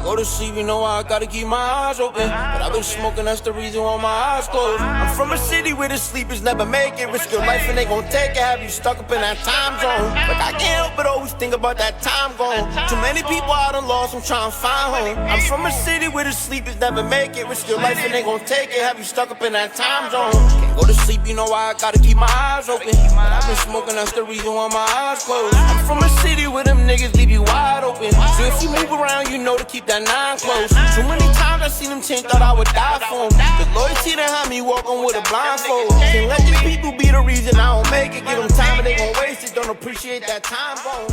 go to sleep, you know I gotta keep my eyes open. But I've been smoking, that's the reason why my eyes closed. I'm from a city where the sleepers never make it. Risk your life and they gon' take it. Have you stuck up in that time zone? Like I can't help but always think about that time gone. Too many people I done lost, I'm trying to find home. I'm from a city where the sleepers never make it. Risk your life and they gon' take it. Have you stuck up in that time zone? Can't go to sleep, you know I gotta keep my eyes open. But I've been smoking, that's the reason why my eyes closed. I'm from a city where them niggas leave you wide open. So if you move around, you know to keep that nine close. Too many times I seen them change, thought I would die for them. The loyalty that had me walking with a blindfold. Can't let these people be the reason I don't make it. Give them time and they gon' waste it. Don't appreciate that time gone.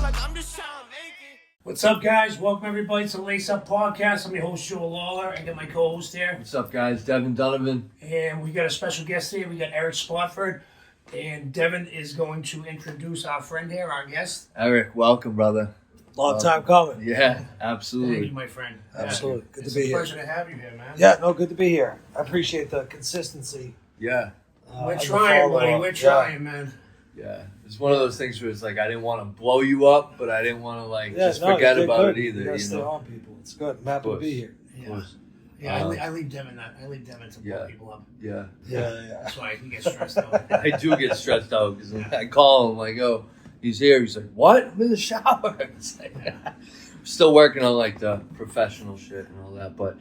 Like I'm just trying to make it. What's up, guys? Welcome everybody to the Lace Up Podcast. I'm your host, Joe Lawler. I got my co-host here. What's up, guys? Devin Donovan. And we got a special guest here. We got Eric Spofford. And Devin is going to introduce our friend here, our guest. Eric, welcome, brother. Long time coming. Yeah, absolutely. Thank you, my friend. Absolutely. Good It's to be a here. pleasure to have you here, man. Yeah, no, good to be here. I appreciate the consistency. Yeah, We're trying, buddy. We're trying, man. yeah. It's one of those things where it's like I didn't want to blow you up, but I didn't want to just forget about it either. You stay on people. It's good. I'm happy to be here. Yeah, I leave Devin that. I leave Devin to blow people up. Yeah. That's why he gets stressed out. I do get stressed out because I call him like, "Oh, he's here." He's like, "What? I'm in the shower." It's like, still working on like the professional shit and all that, but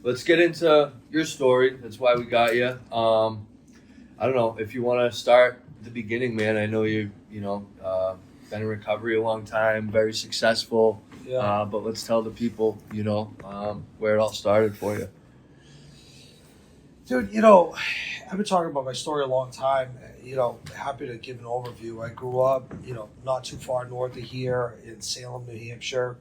let's get into your story. That's why we got you. I don't know if you want to start at the beginning, man. I know you been in recovery a long time, very successful. Yeah. But let's tell the people, where it all started for you. Dude, I've been talking about my story a long time. Happy to give an overview. I grew up, not too far north of here in Salem, New Hampshire.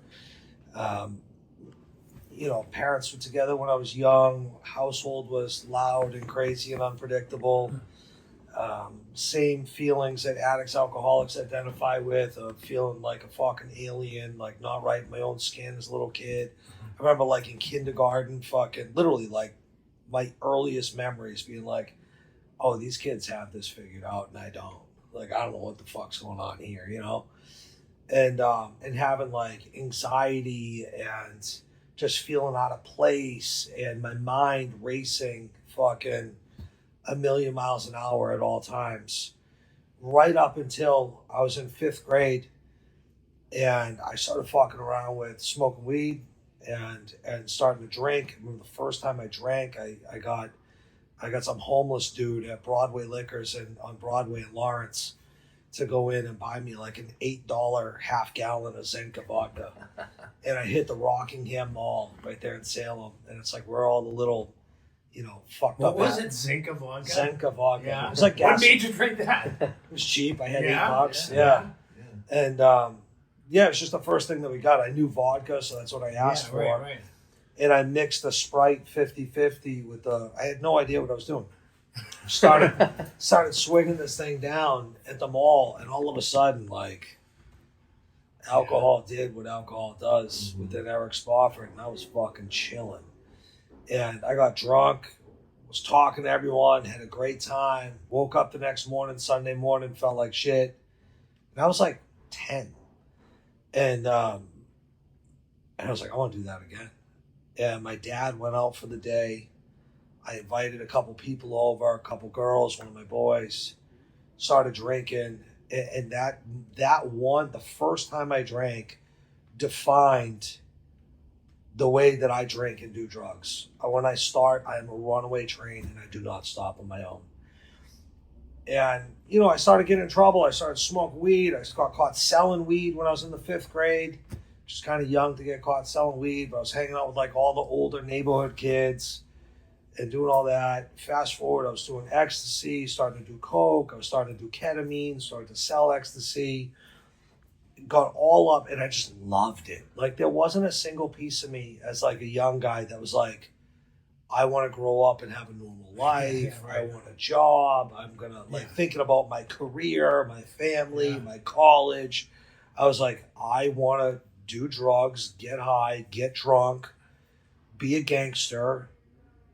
Parents were together when I was young. Household was loud and crazy and unpredictable. Same feelings that addicts, alcoholics identify with, of feeling like a fucking alien, like not right in my own skin as a little kid. I remember like in kindergarten, literally like my earliest memories being like, oh, these kids have this figured out and I don't. Like, I don't know what the fuck's going on here, And having like anxiety and just feeling out of place and my mind racing fucking a million miles an hour at all times, right up until I was in 5th grade and I started fucking around with smoking weed and starting to drink. I remember the first time I drank, I got some homeless dude at Broadway Liquors on Broadway in Lawrence to go in and buy me like an $8 half gallon of Zinca vodka. And I hit the Rockingham Mall right there in Salem. And it's like where all the little, fucked up. What was it? Zinca vodka? Zinca vodka. Yeah. It was like gas. What made you drink that? It was cheap. I had $8. Yeah. And it was just the first thing that we got. I knew vodka, so that's what I asked for. Right. And I mixed the Sprite 50-50 with I had no idea what I was doing. Started swinging this thing down at the mall, and all of a sudden, like, alcohol did what alcohol does within Eric Spofford, and I was fucking chilling. And I got drunk, was talking to everyone, had a great time, woke up the next morning, Sunday morning, felt like shit. And I was like 10. And I was like, I want to do that again. And my dad went out for the day. I invited a couple people over, a couple girls, one of my boys, started drinking. And that the first time I drank, defined the way that I drink and do drugs. When I start, I am a runaway train and I do not stop on my own. And, I started getting in trouble. I started smoking weed. I got caught selling weed when I was in the 5th grade. Just kind of young to get caught selling weed, but I was hanging out with like all the older neighborhood kids and doing all that. Fast forward, I was doing ecstasy, starting to do coke. I was starting to do ketamine, started to sell ecstasy. Got all up and I just loved it. Like there wasn't a single piece of me as like a young guy that was like, I want to grow up and have a normal life. I want a job. I'm going to thinking about my career, my family, my college. I was like, I want to do drugs, get high, get drunk, be a gangster,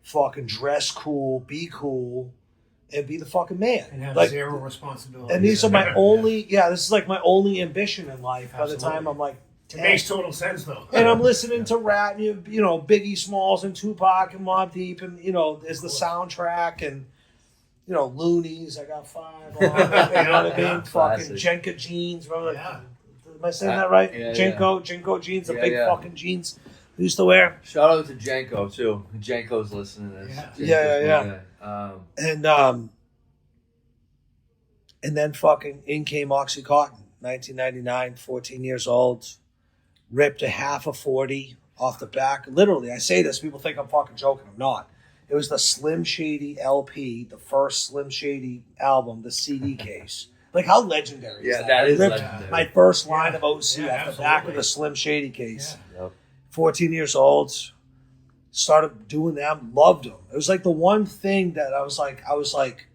fucking dress cool, be cool, and be the fucking man. And have zero responsibility. And these are my only, this is like my only ambition in life. Absolutely. By the time I'm like It makes total sense, though. And I'm listening to rap, you know, Biggie Smalls and Tupac and Mobb Deep, and you know, there's the soundtrack and you know, Loonies. I got 5 on. You know what I mean? Fucking Jenko jeans. Remember? Yeah. Am I saying that right? Yeah, Jinko jeans, the big fucking jeans we used to wear. Shout out to Janko too. Janko's listening to this. Yeah. And then fucking in came Oxycontin, 1999, 14 years old, ripped a half a 40 off the back. Literally, I say this, people think I'm fucking joking. I'm not. It was the Slim Shady LP, the first Slim Shady album, the CD case. Like, how legendary is that? That is ripped legendary. my first line of OC off the absolutely. back of the Slim Shady case. Yep. 14 years old, started doing them, loved them. It was like the one thing that I was like,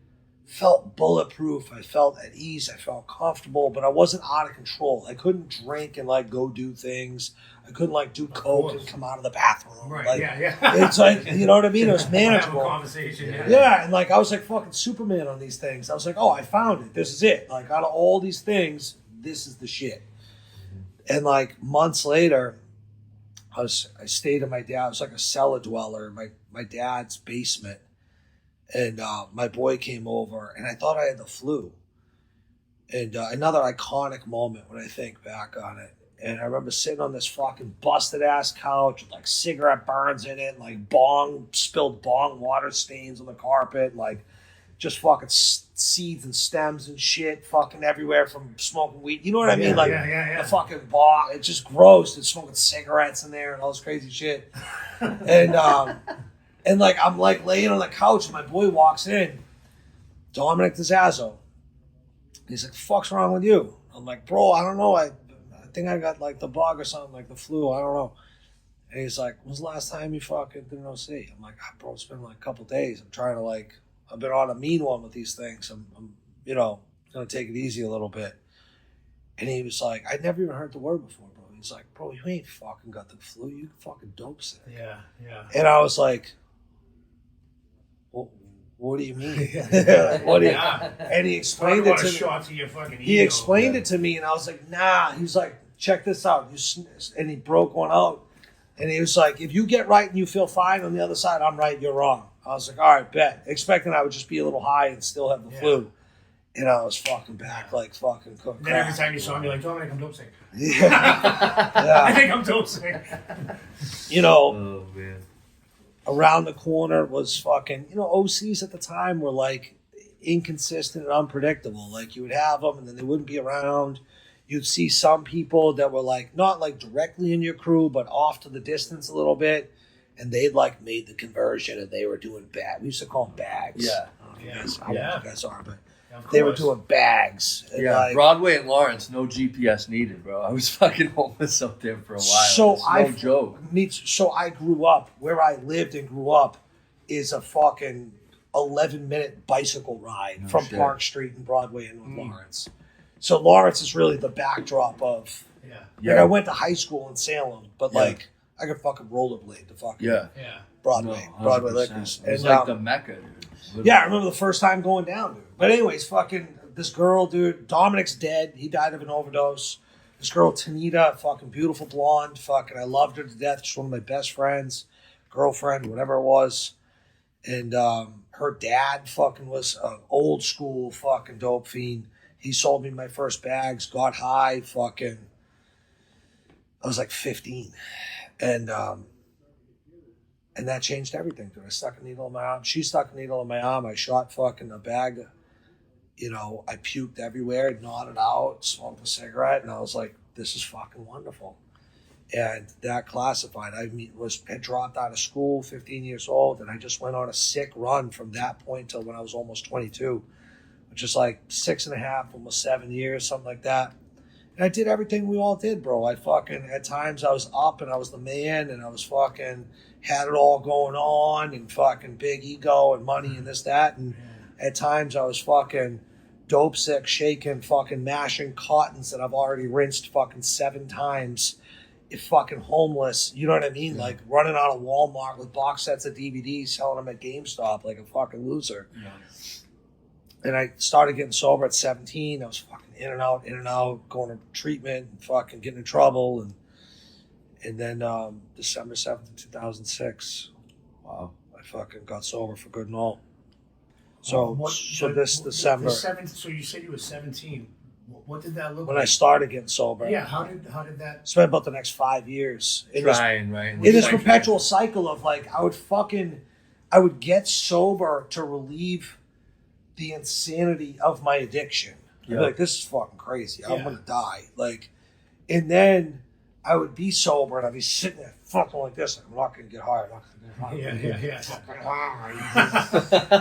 felt bulletproof. I felt at ease. I felt comfortable, but I wasn't out of control. I couldn't drink and like go do things. I couldn't like do coke and come out of the bathroom. Right, like, yeah. It's like, you know what I mean? It was Have a manageable. conversation, Yeah, and like I was like fucking Superman on these things. I was like, oh, I found it. This is it. Like out of all these things, this is the shit. And like months later, I stayed in my dad. I was like a cellar dweller in my dad's basement. And my boy came over, and I thought I had the flu. And another iconic moment when I think back on it. And I remember sitting on this fucking busted-ass couch with, like, cigarette burns in it, like, spilled bong water stains on the carpet, like, just fucking seeds and stems and shit fucking everywhere from smoking weed. You know what I mean? Like, the fucking bong. It's just gross. And smoking cigarettes in there and all this crazy shit. And like I'm like laying on the couch and my boy walks in, Dominic DeZazzo. He's like, "The fuck's wrong with you?" I'm like, "Bro, I don't know. I think I got like the bug or something, like the flu. I don't know." And he's like, "When's the last time you fucking did an OC?" I'm like, "Bro, it's been like a couple days. I'm trying to like, I've been on a mean one with these things. I'm you know, gonna take it easy a little bit." And he was like, "I'd never even heard the word before, bro." He's like, "Bro, you ain't fucking got the flu. You fucking dope sick." Yeah. And I was like, what do you mean? What do you? And he explained it to me. Shot to your fucking He ego. explained it to me, and I was like, nah. He was like, check this out. And he broke one out, and he was like, if you get right and you feel fine on the other side, I'm right, you're wrong. I was like, all right, bet. Expecting I would just be a little high and still have the flu. And I was fucking back like fucking cooked. Then every time you saw him, you're like, Dominic, I'm dope sick. Yeah. I think I'm dope sick. You know. Oh man. Around the corner was fucking, you know, OCs at the time were like inconsistent and unpredictable. Like you would have them and then they wouldn't be around. You'd see some people that were like, not like directly in your crew, but off to the distance a little bit. And they'd like made the conversion and they were doing bag. We used to call them bags. Yeah. I don't know if you guys are, but Of they were course. doing bags. And Yeah, like, Broadway and Lawrence, no GPS needed, bro. I was fucking homeless up there for a while. So It's no joke. So I grew up, where I lived and grew up is a fucking 11-minute bicycle ride from shit. Park Street and Broadway and Lawrence. So Lawrence is really the backdrop of, like I went to high school in Salem, but like I could fucking rollerblade to fucking Broadway, No, Broadway 100%. Liquors. It was And, like the Mecca, dude. yeah, I remember the first time going down, dude. But anyways, fucking this girl, dude, Dominic's dead. He died of an overdose. This girl, Tanita, fucking beautiful blonde. Fucking, I loved her to death. She's one of my best friends, girlfriend, whatever it was. And her dad fucking was an old school fucking dope fiend. He sold me my first bags, got high, fucking. I was like 15. And that changed everything, dude. I stuck a needle in my arm. She stuck a needle in my arm. I shot fucking a bag. You know, I puked everywhere, nodded out, smoked a cigarette, and I was like, this is fucking wonderful. And that classified. I had dropped out of school, 15 years old, and I just went on a sick run from that point till when I was almost 22, which is like 6.5, almost 7 years, something like that. And I did everything we all did, bro. I fucking, at times I was up and I was the man and I was fucking, had it all going on and fucking big ego and money and this, that. And at times I was fucking dope sick, shaking, fucking mashing cottons that I've already rinsed fucking 7 times. If fucking homeless, you know what I mean? Yeah. Like running out of Walmart with box sets of DVDs, selling them at GameStop like a fucking loser. Yeah. And I started getting sober at 17. I was fucking in and out, going to treatment and fucking getting in trouble. And And then December 7th, 2006, Wow. I fucking got sober for good and all. So, this December, So you said you were 17. What did that look when like? I started getting sober, Yeah, how did that? spent about the next 5 years in Trying, right? this perpetual cycle of like, I would get sober to relieve the insanity of my addiction. I'd be like, this is fucking crazy. I'm gonna die. Like, and then I would be sober and I'd be sitting there fucking like this. Like, I'm not gonna get high. I'm not gonna get high.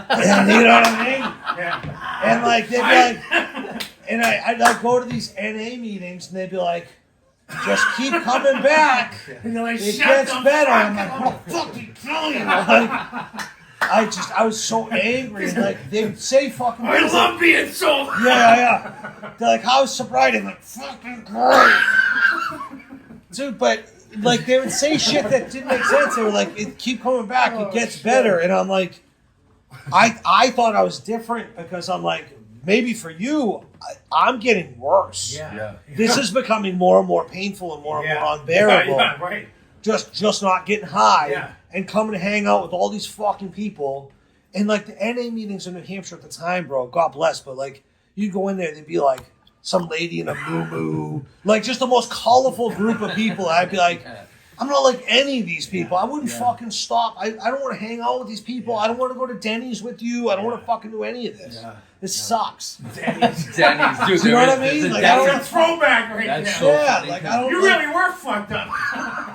And you know what I mean? Yeah. And like they'd be like, and I'd like go to these NA meetings and they'd be like, just keep coming back. And you're like, It shut gets the better. fuck I'm like, up. I'm gonna fucking kill you. Like, I was so angry. And like they'd say fucking I things love being sober. yeah. They're like, how's sobriety? I'm like, fucking great. Dude, but like they would say shit that didn't make sense. They were like, it keep coming back, it gets better. And I'm like, I thought I was different because I'm like, maybe for you, I'm getting worse. Yeah. This is becoming more and more painful and more and more unbearable. Yeah, right. Just not getting high Yeah. and coming to hang out with all these fucking people. And like the NA meetings in New Hampshire at the time, bro, God bless, but like you'd go in there, they'd be like some lady in a moo-moo, like just the most colorful group of people. I'd be like, I'm not like any of these people. I wouldn't fucking stop. I don't want to hang out with these people. I don't want to go to Denny's with you. I don't want to fucking do any of this. This sucks. Denny's, dude. You know what I mean? Like, I don't That's a throwback right That's there. so funny. like I don't. You like, really were fucked up.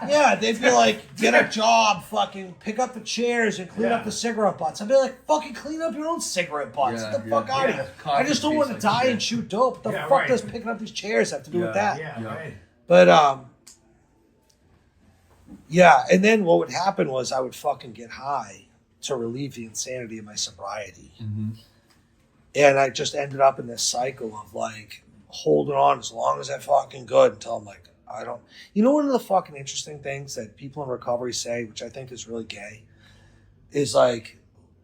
Yeah, they'd be like, get a job, fucking pick up the chairs and clean up the cigarette butts. I'd be like, fucking clean up your own cigarette butts. Get the fuck out of here. I just don't want to die and shoot dope. What the fuck does picking up these chairs have to do with that? Yeah, right. But yeah, and then what would happen was I would fucking get high to relieve the insanity of my sobriety. And I just ended up in this cycle of like holding on as long as I fucking could until I'm like, I don't. You know, one of the fucking interesting things that people in recovery say, which I think is really gay, is like,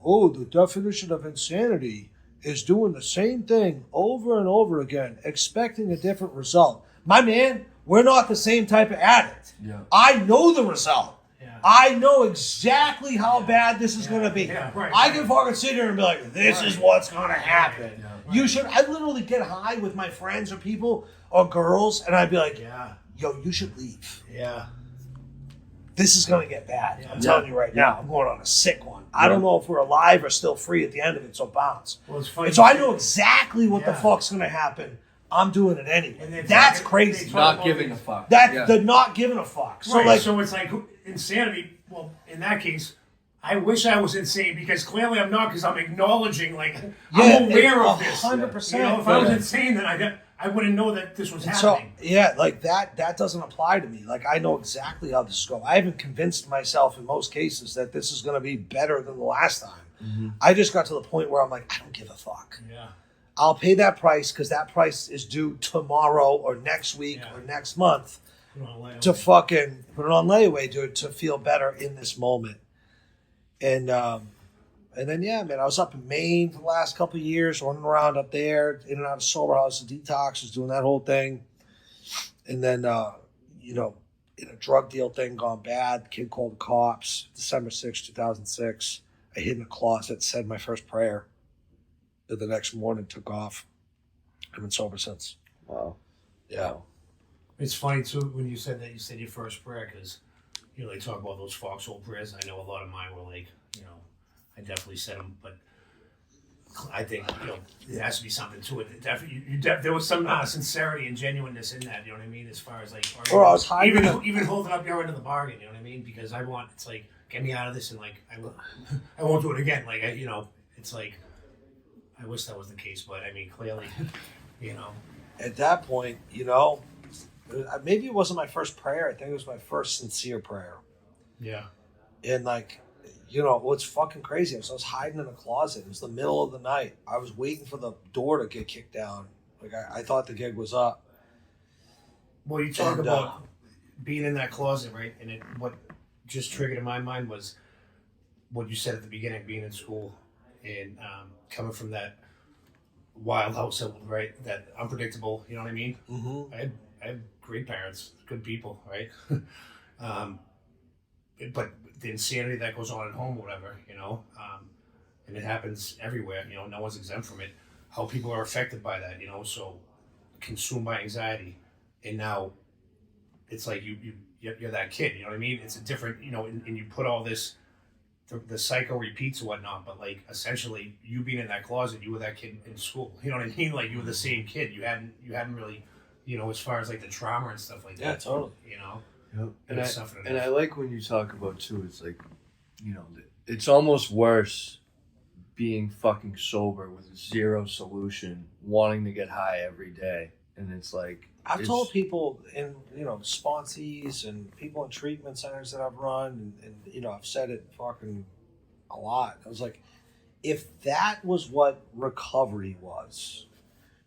oh, the definition of insanity is doing the same thing over and over again, expecting a different result. My man, we're not the same type of addict. Yeah. I know the result. Yeah. I know exactly how bad this is going to be. Yeah, right, I can fucking sit here and be like, this is what's going to happen. You should. I literally get high with my friends or people or girls, and I'd be like, yo, you should leave. Yeah. This is going to get bad. I'm telling you right now. I'm going on a sick one. I don't know if we're alive or still free at the end of it, so bounce. Well, it's funny. And so I know exactly what the fuck's going to happen. I'm doing it anyway. That's crazy. Not giving a fuck. The not giving a fuck. So Right, so it's like insanity. Well, in that case, I wish I was insane because clearly I'm not because I'm acknowledging, like, I'm aware of this. 100%. You know, if I was insane, then I wouldn't know that this was happening. So, yeah, like that doesn't apply to me. Like, I know exactly how this is going. I haven't convinced myself in most cases that this is going to be better than the last time. I just got to the point where I'm like, I don't give a fuck. Yeah. I'll pay that price because that price is due tomorrow or next week or next month to fucking put it on layaway to feel better in this moment. And then, yeah, man, I was up in Maine for the last couple of years, running around up there, in and out of sober houses, detoxes, doing that whole thing. And then, you know, in a drug deal thing gone bad, the kid called the cops, December 6, 2006. I hid in a closet, said my first prayer. The next morning, took off. I've been sober since. Wow. Yeah. It's funny, too, when you said that, you said your first prayer because, you know, they talk about those foxhole prayers. I know a lot of mine were like, you know, I definitely said them, but I think, you know, there has to be something to it. There was some sincerity and genuineness in that, you know what I mean? As far as like, Or I was hiding even holding up your end of the bargain, you know what I mean? Because it's like, get me out of this and like, I won't do it again. Like, you know, it's like, I wish that was the case, but I mean, clearly, you know. At that point, you know, maybe it wasn't my first prayer. I think it was my first sincere prayer. Yeah. And like, you know, what's fucking crazy is I was hiding in a closet. It was the middle of the night. I was waiting for the door to get kicked down. Like, I thought the gig was up. Well, you talk about being in that closet, right? And what just triggered in my mind was what you said at the beginning, being in school and coming from that wild household, right? That unpredictable, you know what I mean? Mm-hmm. I had great parents, good people, right? But the insanity that goes on at home, whatever, and it happens everywhere. No one's exempt from it. How people are affected by that, so consumed by anxiety, and now it's like you're that kid. You know what I mean? It's a different, and you put all this. The cycle repeats and whatnot, but like essentially, you being in that closet, you were that kid in school. You know what I mean? Like you were the same kid. You hadn't really, as far as like the trauma and stuff like that. Yeah, totally. Yep. And I I like when you talk about too. It's like, it's almost worse being fucking sober with zero solution, wanting to get high every day, and it's like I've told people in sponsees and people in treatment centers that I've run, and I've said it fucking a lot. I was like, if that was what recovery was,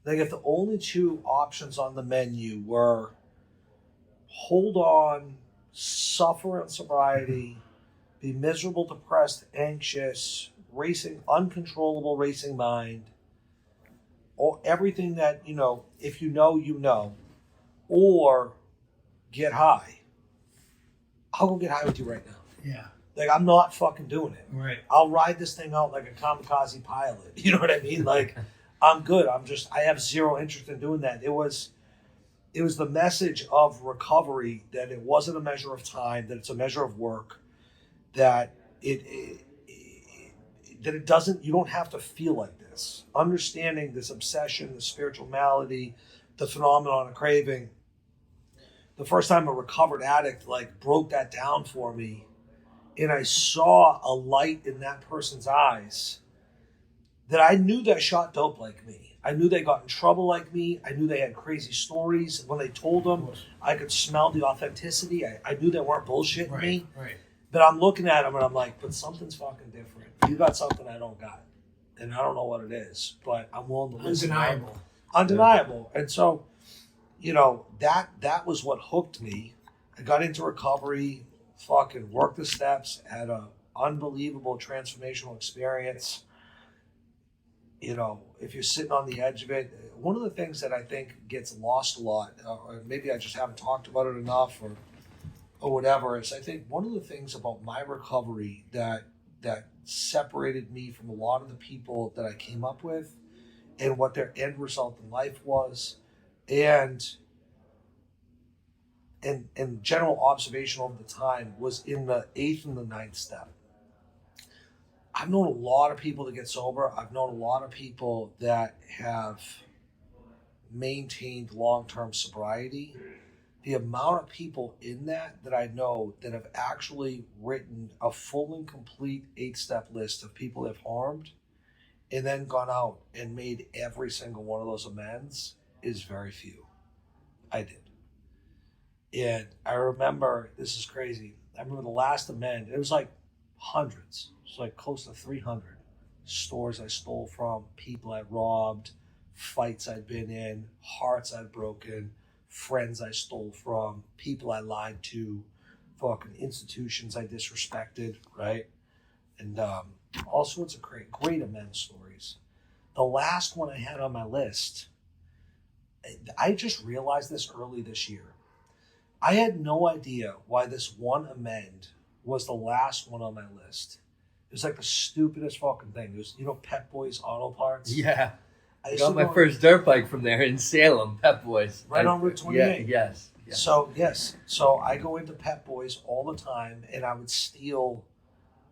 like if the only two options on the menu were hold on, suffer in sobriety, be miserable, depressed, anxious, uncontrollable racing mind, or everything that, if you know, or get high. I'll go get high with you right now. Yeah. Like, I'm not fucking doing it. Right. I'll ride this thing out like a kamikaze pilot. You know what I mean? Like, I'm good. I have zero interest in doing that. It was the message of recovery that it wasn't a measure of time, that it's a measure of work, that it doesn't, you don't have to feel like this. Understanding this obsession, the spiritual malady, the phenomenon of craving. The first time a recovered addict broke that down for me, and I saw a light in that person's eyes that I knew they shot dope like me. I knew they got in trouble like me. I knew they had crazy stories. When they told them, I could smell the authenticity. I knew they weren't bullshitting me. Right. But I'm looking at them and I'm like, but something's fucking different. You got something I don't got. And I don't know what it is, but I'm willing to listen. Undeniable. And so, that was what hooked me. I got into recovery, fucking worked the steps, had an unbelievable transformational experience. If you're sitting on the edge of it, one of the things that I think gets lost a lot, or maybe I just haven't talked about it enough or whatever, is I think one of the things about my recovery that separated me from a lot of the people that I came up with and what their end result in life was, and general observation over the time was in the 8th and the 9th step. I've known a lot of people that get sober. I've known a lot of people that have maintained long-term sobriety. The amount of people in that I know that have actually written a full and complete 8-step list of people they've harmed and then gone out and made every single one of those amends is very few. I did. And I remember, this is crazy, I remember the last amend, it was like hundreds. It was like close to 300 stores I stole from, people I robbed, fights I'd been in, hearts I'd broken, friends I stole from, people I lied to, fucking institutions I disrespected, right? And all sorts of great amends stories. The last one I had on my list, I just realized this early this year. I had no idea why this one amend was the last one on my list. It was like the stupidest fucking thing. It was, Pep Boys Auto Parts. Yeah. I got my first dirt bike from there in Salem, Pep Boys. Right on Route 28. Yeah, yes. So I go into Pep Boys all the time, and I would steal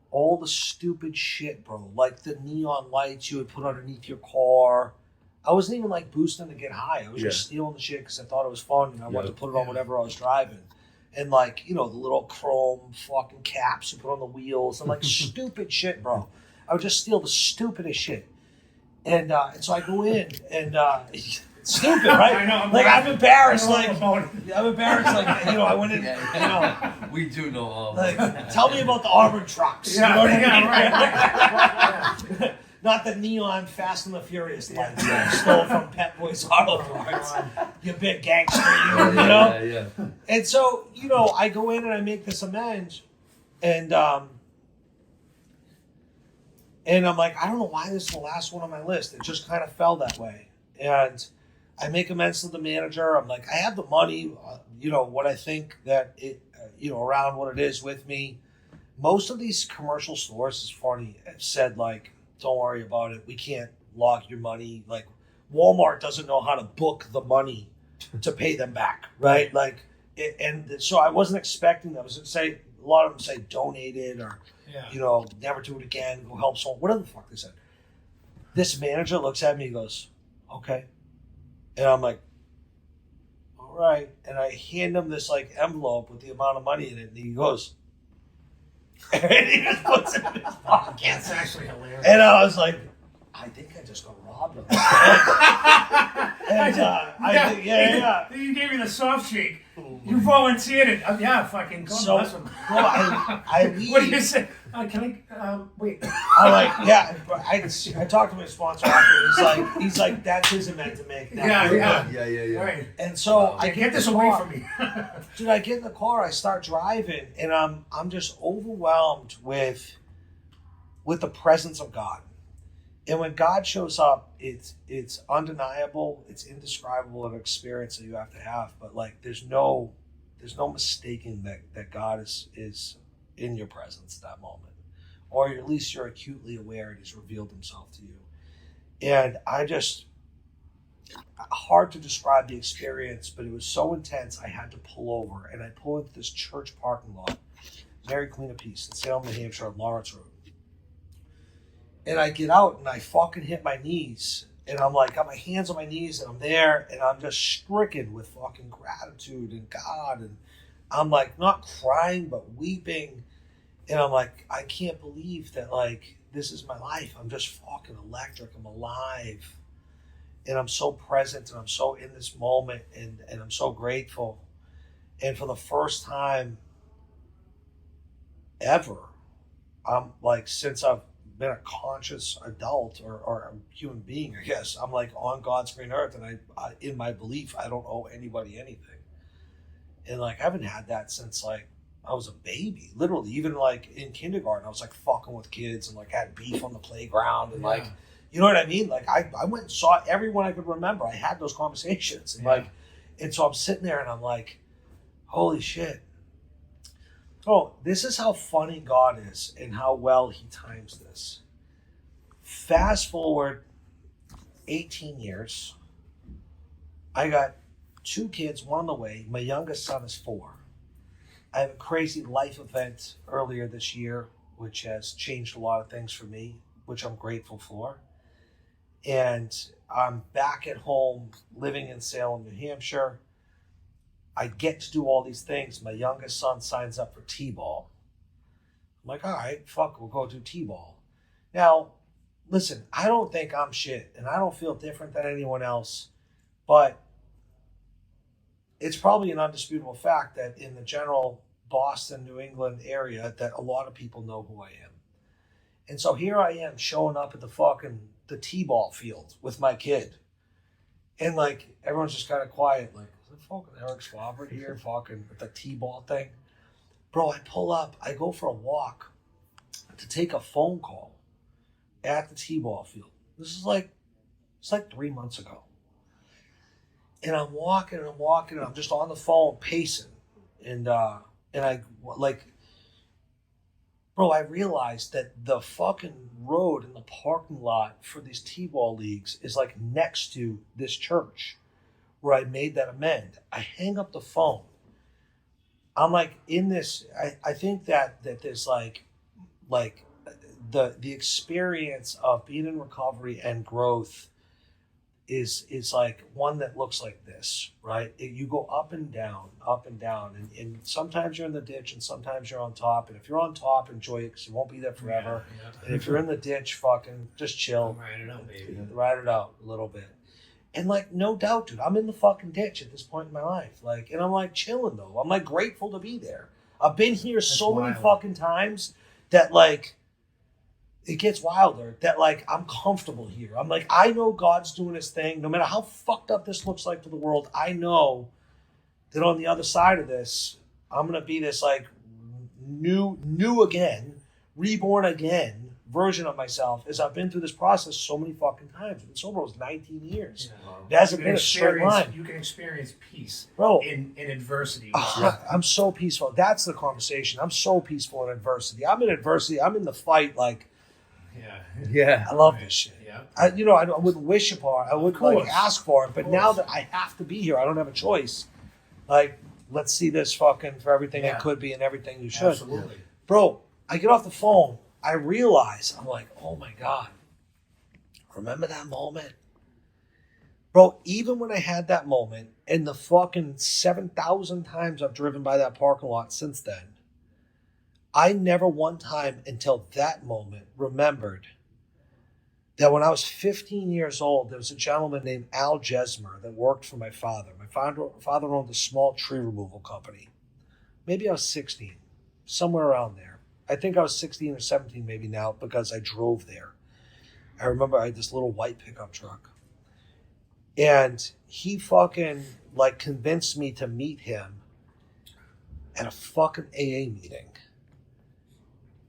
all the stupid shit, bro. Like the neon lights you would put underneath your car. I wasn't even boosting to get high. I was just stealing the shit because I thought it was fun, and I wanted to put it on whatever I was driving. And the little chrome fucking caps you put on the wheels and stupid shit, bro. I would just steal the stupidest shit. And so I go in and stupid, right? I know. I'm embarrassed. I went in. We do know all. Tell me about the armored trucks. Right. Not the neon Fast and the Furious lights that you stole from Pep Boys Auto Parts. You big gangster, Yeah. And so, I go in and I make this amends, and I'm like, I don't know why this is the last one on my list. It just kind of fell that way. And I make amends to the manager. I'm like, I have the money, what I think that around what it is with me. Most of these commercial stores, is funny, have said like, don't worry about it. We can't log your money. Like Walmart doesn't know how to book the money to pay them back, right? Like, and so I wasn't expecting that. I was going to say, a lot of them say donate it or, never do it again, go help someone, whatever the fuck they said. This manager looks at me and goes, okay. And I'm like, all right. And I hand him this like envelope with the amount of money in it. And he goes, and he just puts it in his pocket. That's actually hilarious. And I was like, I think I just got robbed of that. You gave me the soft shake. You volunteered it. Yeah, fucking God bless him. Well, I leave. What do you say? Can I, wait. I'm like, yeah. I talked to my sponsor after. He's like, that's his event to make. Yeah. Right. And so I get this away from me. Dude, I get in the car, I start driving, and I'm just overwhelmed with the presence of God. And when God shows up, it's undeniable, it's indescribable, an experience that you have to have. But like, there's no mistaking that God is in your presence at that moment, or at least you're acutely aware and He's revealed Himself to you. And hard to describe the experience, but it was so intense. I had to pull over, and I pull into this church parking lot, Mary Queen of Peace in Salem, New Hampshire, on Lawrence Road. And I get out and I fucking hit my knees. And I'm like, got my hands on my knees and I'm there and I'm just stricken with fucking gratitude and God. And I'm like, not crying, but weeping. And I'm like, I can't believe that, like, this is my life. I'm just fucking electric. I'm alive. And I'm so present and I'm so in this moment and I'm so grateful. And for the first time ever, I'm like, since I've been a conscious adult or a human being, I guess, I'm like on God's green earth, and I in my belief, I don't owe anybody anything. And like, I haven't had that since like I was a baby, literally. Even like in kindergarten, I was like fucking with kids and like had beef on the playground and like, you know what I mean? Like I went and saw everyone I could remember. I had those conversations and like, and so I'm sitting there and I'm like, holy shit. Oh, this is how funny God is and how well He times this. Fast forward 18 years. I got 2 kids, one on the way. My youngest son is 4. I have a crazy life event earlier this year, which has changed a lot of things for me, which I'm grateful for. And I'm back at home living in Salem, New Hampshire. I get to do all these things. My youngest son signs up for T-ball. I'm like, all right, fuck, we'll go do T-ball. Now, listen, I don't think I'm shit, and I don't feel different than anyone else, but it's probably an undisputable fact that in the general Boston, New England area, that a lot of people know who I am. And so here I am showing up at the T-ball field with my kid. And like, everyone's just kind of quiet, like, fucking Eric Spofford here, fucking with the T-ball thing. Bro, I pull up, I go for a walk to take a phone call at the T-ball field. It's like 3 months ago. And I'm walking, and I'm just on the phone pacing. And I, like, bro, I realized that the fucking road in the parking lot for these T-ball leagues is like next to this church where I made that amend. I hang up the phone. I'm like in this, I think that there's like the experience of being in recovery and growth is like one that looks like this, right? You go up and down, and sometimes you're in the ditch and sometimes you're on top. And if you're on top, enjoy it because you won't be there forever. Yeah. And if you're in the ditch, fucking just chill. Ride it out, baby. Ride it out a little bit. And like, no doubt, dude, I'm in the fucking ditch at this point in my life. Like, and I'm like chilling though. I'm like grateful to be there. I've been here so many fucking times that like, it gets wilder, that like, I'm comfortable here. I'm like, I know God's doing His thing. No matter how fucked up this looks like for the world, I know that on the other side of this, I'm going to be this like new again, reborn again version of myself is I've been through this process so many fucking times. I've been sober almost 19 years. Yeah. It hasn't You been can a straight line. You can experience peace, Bro. in adversity. I'm so peaceful. That's the conversation. I'm so peaceful in adversity. I'm in adversity. I'm in the fight. Like, Yeah. I love this shit. Yeah. I wouldn't wish upon it. I wouldn't like ask for it. But now that I have to be here, I don't have a choice. Like, let's see this fucking for everything it could be and everything you should. Absolutely. Bro, I get off the phone. I realize, I'm like, oh my God. Remember that moment? Bro, even when I had that moment and the fucking 7,000 times I've driven by that parking lot since then, I never one time until that moment remembered that when I was 15 years old, there was a gentleman named Al Jesmer that worked for my father. My father owned a small tree removal company. Maybe I was 16, somewhere around there. I think I was 16 or 17 maybe now because I drove there. I remember I had this little white pickup truck. And he fucking like convinced me to meet him at a fucking AA meeting.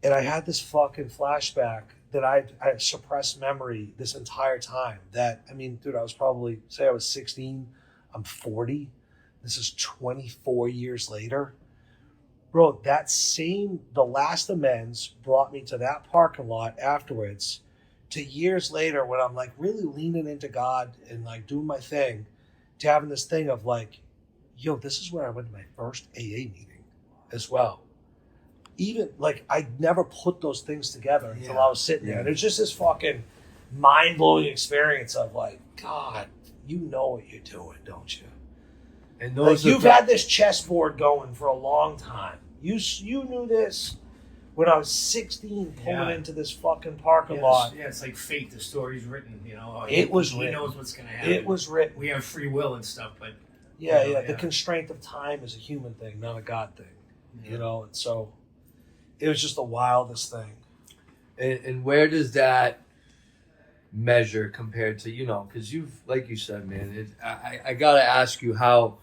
And I had this fucking flashback that I suppressed memory this entire time. That, I mean, dude, I was probably, say I was 16, I'm 40. This is 24 years later. Bro, the last amends brought me to that parking lot afterwards to years later when I'm like really leaning into God and like doing my thing to having this thing of like, yo, this is where I went to my first AA meeting as well. Even like I never put those things together until I was sitting there. And it's just this fucking mind-blowing experience of like, God, you know what you're doing, don't you? And those like you've had this chessboard going for a long time. You knew this when I was 16 pulling into this fucking parking lot. Yeah, it's like fate. The story's written, you know. He knows what's going to happen. It was written. We have free will and stuff, but... The constraint of time is a human thing, not a God thing. Yeah. You know, and so it was just the wildest thing. And where does that measure compared to, you know, because you've, like you said, man, I got to ask you how,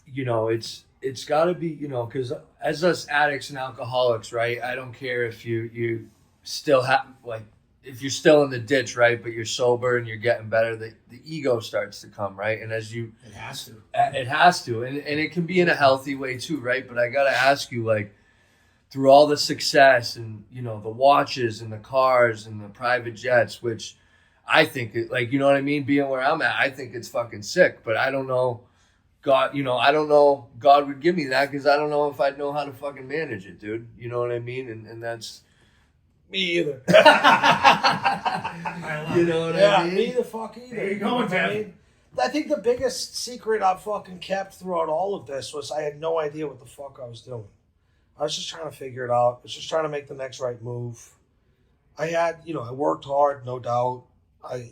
you know, it's got to be, you know, because as us addicts and alcoholics, right, I don't care if you still have, like, if you're still in the ditch, right, but you're sober and you're getting better, the ego starts to come, right? And as you... It has to. It has to. And it can be in a healthy way too, right? But I got to ask you, like, through all the success and, you know, the watches and the cars and the private jets, which I think, like, you know what I mean? Being where I'm at, I think it's fucking sick. But I don't know, God, you know, I don't know God would give me that because I don't know if I'd know how to fucking manage it, dude. You know what I mean? And that's... Me either. You know what I mean? Me the fuck either. There you go, Tim. I think the biggest secret I fucking kept throughout all of this was I had no idea what the fuck I was doing. I was just trying to figure it out. I was just trying to make the next right move. I had, you know, I worked hard, no doubt. I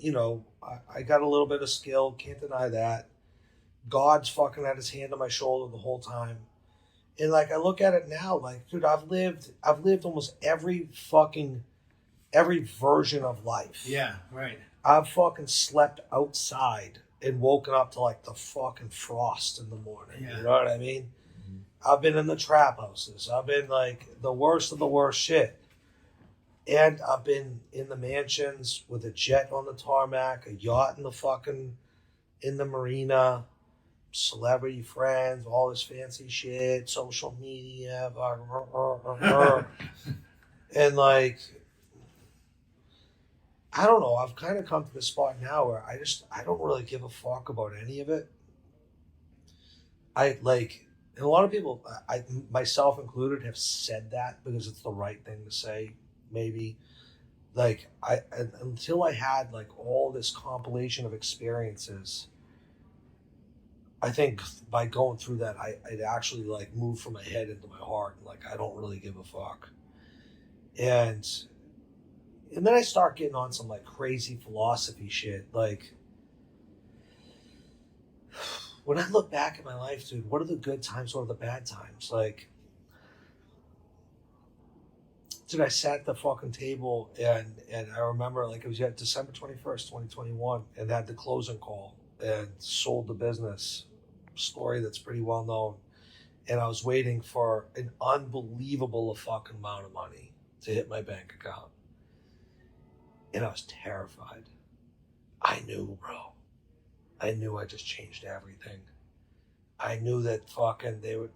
got a little bit of skill, can't deny that. God's fucking had his hand on my shoulder the whole time. And like I look at it now, like, dude, I've lived almost every version of life. Yeah, right. I've fucking slept outside and woken up to like the fucking frost in the morning. Yeah. You know what I mean? Mm-hmm. I've been in the trap houses. I've been like the worst of the worst shit. And I've been in the mansions with a jet on the tarmac, a yacht in the marina, celebrity friends, all this fancy shit, social media, and like, I don't know, I've kind of come to the spot now where I don't really give a fuck about any of it. And a lot of people, I myself included, have said that because it's the right thing to say, maybe. Like, until I had like all this compilation of experiences, I think by going through that, I'd actually like move from my head into my heart. Like, I don't really give a fuck. And then I start getting on some like crazy philosophy shit. Like, when I look back at my life, dude, what are the good times? What are the bad times? Like, dude, I sat at the fucking table and I remember like it was December 21st, 2021, and had the closing call and sold the business. Story that's pretty well known. And I was waiting for an unbelievable fucking amount of money to hit my bank account. And I was terrified. I knew, bro. I knew I just changed everything. I knew that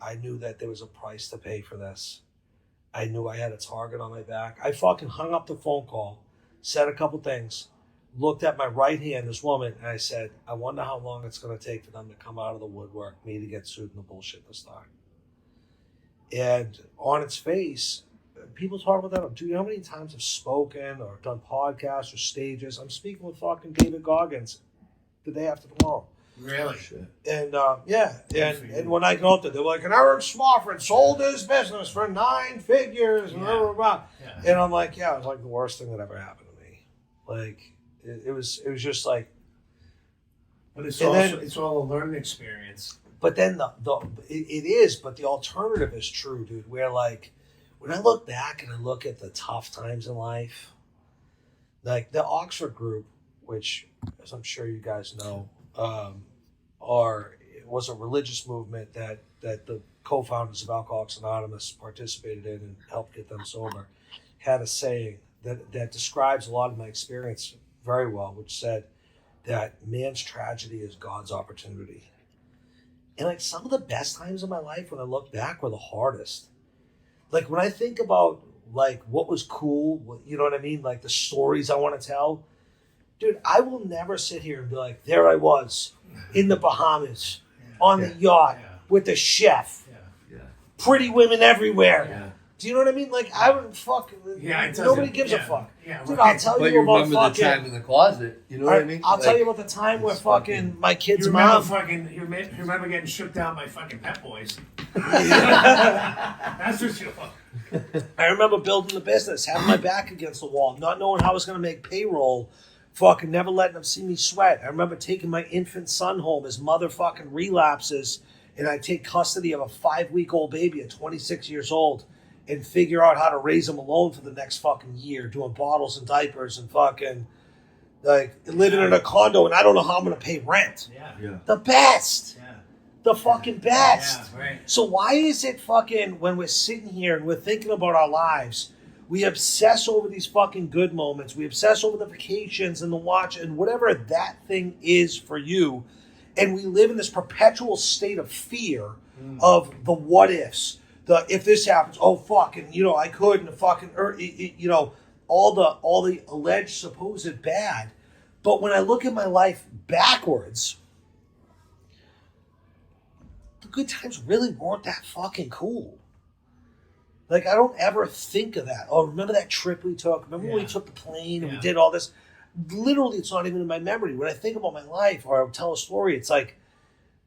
I knew that there was a price to pay for this. I knew I had a target on my back. I fucking hung up the phone call, said a couple things, looked at my right hand, this woman, and I said, I wonder how long it's going to take for them to come out of the woodwork, me to get sued and the bullshit to start. And on its face, people talk about that. Do you know how many times I've spoken or done podcasts or stages? I'm speaking with fucking David Goggins the day after tomorrow. Really? And and when I go out there, they're like, and Eric Spofford sold his business for 9 figures, and blah, blah, blah. And I'm like, yeah, it was like the worst thing that ever happened to me. Like, it was just like. But it's all a learning experience. But then it is, but the alternative is true, dude. Where like, when I look back and I look at the tough times in life, like the Oxford group, which, as I'm sure you guys know, was a religious movement that the co-founders of Alcoholics Anonymous participated in and helped get them sober, had a saying that describes a lot of my experience very well, which said that man's tragedy is God's opportunity. And like some of the best times of my life when I look back were the hardest. Like when I think about like what was cool, you know what I mean? Like the stories I want to tell. Dude, I will never sit here and be like, there I was in the Bahamas on the yacht with the chef. Pretty women everywhere. Yeah. Do you know what I mean? Like I would fucking nobody gives a fuck. Yeah, dude, I'll tell But you you about remember fucking the time in the closet. You know what I mean? I'll tell you about the time where fucking my kid's You mom. remember getting shook down by fucking Pep Boys. That's what you I remember building the business, having my back against the wall, not knowing how I was going to make payroll, fucking never letting them see me sweat. I remember taking my infant son home. His mother fucking relapses, and I take custody of a 5-week-old baby at 26 years old and figure out how to raise him alone for the next fucking year, doing bottles and diapers and fucking like living in a condo, and I don't know how I'm going to pay rent. Yeah. The best. Yeah. The fucking best. Yeah, right. So why is it fucking when we're sitting here and we're thinking about our lives, we obsess over these fucking good moments. We obsess over the vacations and the watch and whatever that thing is for you. And we live in this perpetual state of fear of the what ifs. The if this happens, oh fucking, I could, and fucking, all the alleged supposed bad. But when I look at my life backwards, the good times really weren't that fucking cool. Like, I don't ever think of that. Oh, remember that trip we took? Remember when we took the plane and we did all this? Literally, it's not even in my memory. When I think about my life or I tell a story, it's like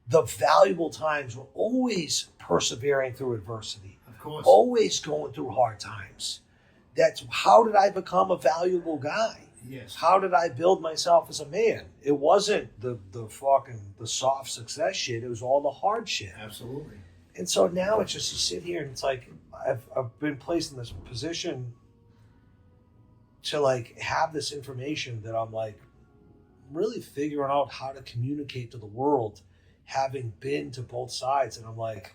the valuable times were always persevering through adversity. Of course. Always going through hard times. That's how did I become a valuable guy? Yes. How did I build myself as a man? It wasn't the soft success shit. It was all the hard shit. Absolutely. And so now it's just you sit here and it's like I've been placed in this position to like have this information that I'm like really figuring out how to communicate to the world, having been to both sides. And I'm like,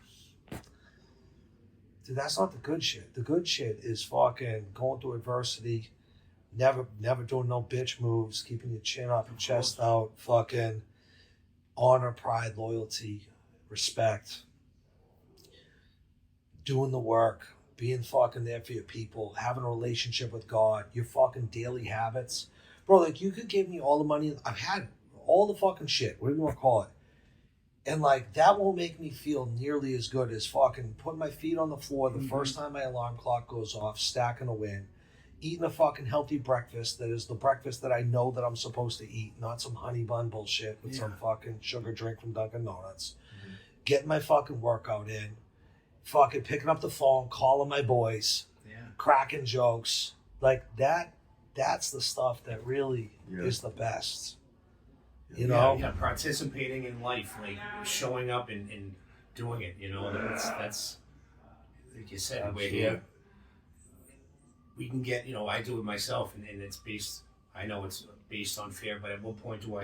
dude, that's not the good shit. The good shit is fucking going through adversity, never doing no bitch moves, keeping your chin up, your chest out, fucking honor, pride, loyalty, respect, doing the work, being fucking there for your people, having a relationship with God, your fucking daily habits. Bro, like you could give me all the money. I've had all the fucking shit, whatever you want to call it. And like that won't make me feel nearly as good as fucking putting my feet on the floor the first time my alarm clock goes off, stacking a win, eating a fucking healthy breakfast that is the breakfast that I know that I'm supposed to eat, not some honey bun bullshit with some fucking sugar drink from Dunkin' Donuts. Getting my fucking workout in, fucking picking up the phone, calling my boys, cracking jokes. Like that's the stuff that really is the best. You know? Yeah, participating in life, like showing up and doing it, that's like you said, we're here. We can get, I do it myself and it's based, I know it's based on fear, but at what point do